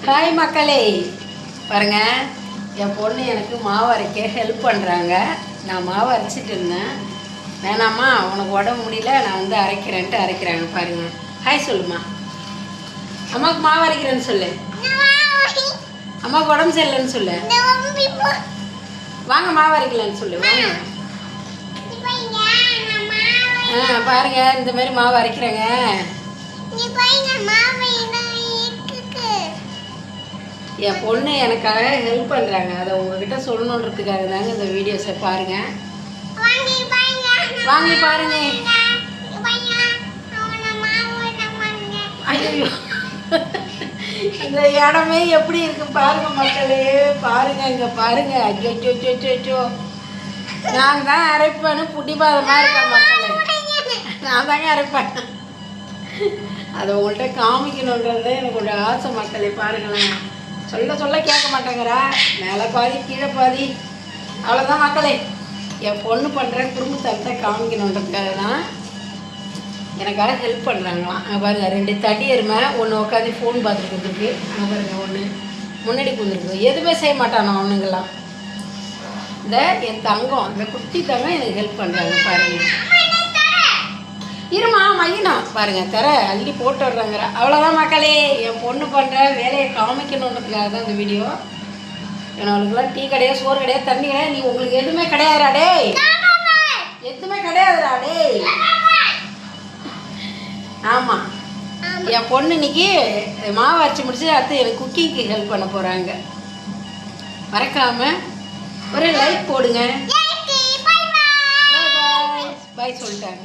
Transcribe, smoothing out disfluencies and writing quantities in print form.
Hi மக்களே, பாருங்க என் பொண்ணு எனக்கு மாவு அரைக்க ஹெல்ப் பண்ணுறாங்க. நான் மாவு அரைச்சிட்டு இருந்தேன். வேணாம்மா உனக்கு உடம்பு முடியல, நான் வந்து அரைக்கிறேன்ட்டு அரைக்கிறாங்க. பாருங்க, ஹாய் சொல்லுமா. அம்மாவுக்கு மாவு அரைக்கிறேன்னு சொல்லு. அம்மாவுக்கு உடம்பு சரியில்லைன்னு சொல்லு. வாங்க மாவு அரைக்கலன்னு சொல்லு. வாங்க. பாருங்க இந்த மாதிரி மாவு அரைக்கிறேங்க. என் பொண்ணு எனக்காக ஹெல்ப் பண்ணுறாங்க. அதை உங்ககிட்ட சொல்லணுன்றதுக்காக தாங்க இந்த வீடியோஸை பாருங்க. வாங்கி பாருங்க. ஐயோ, இந்த இடமே எப்படி இருக்கு பாருங்க மக்களே. பாருங்க இங்கே பாருங்க. அச்சோ, நான் தான் அரைப்பேன்னு புட்டிபாதமாக இருக்கேன் மக்களே. நான் தாங்க அரைப்பேன். அதை உங்கள்கிட்ட காமிக்கணுன்றது எனக்கு ஒரு ஆசை மக்களே. பாருங்களேன், சொல்ல கேட்க மாட்டேங்கிறா. மேலே பாதி கீழே பாதி, அவ்வளோதான் மக்களே. என் பொண்ணு பண்ணுற குடும்பத்தை காமிக்கணுன்றதுக்காக தான் எனக்காக ஹெல்ப் பண்ணுறாங்களாம். பாருங்க, 2 தடி எருமை, ஒன்று உட்காந்து ஃபோன் பார்த்துட்டு வந்துருக்கு. பாருங்க, ஒன்று முன்னாடி வந்துருக்கு. எதுவுமே செய்ய மாட்டானா ஒன்றுங்கெல்லாம். இந்த என் தங்கம், இந்த குட்டி தங்கம் எனக்கு ஹெல்ப் பண்ணுறாங்க. பாருங்க, இருமா மையணும். பாருங்க, தர அள்ளி போட்டு வர்றாங்க. அவ்வளோதான் மக்களே, என் பொண்ணு பண்ணுற வேலையை காமிக்கணுன்றதுக்காக தான் இந்த வீடியோ. அவளுக்குலாம் டீ கிடையாது, சோறு கிடையாது, தண்ணி கிடையாது. நீ உங்களுக்கு எதுவுமே கிடையாதுடா டேய், எதுவுமே கிடையாதுடா டேய். ஆமாம், என் பொண்ணு இன்னைக்கு மாவு அரைச்சி முடிச்சு அடுத்து எனக்கு குக்கிங்க்கு ஹெல்ப் பண்ண போகிறாங்க. மறக்காமல் ஒரு லைக் போடுங்க. பாய் பாய் சொல்லிட்டாங்க.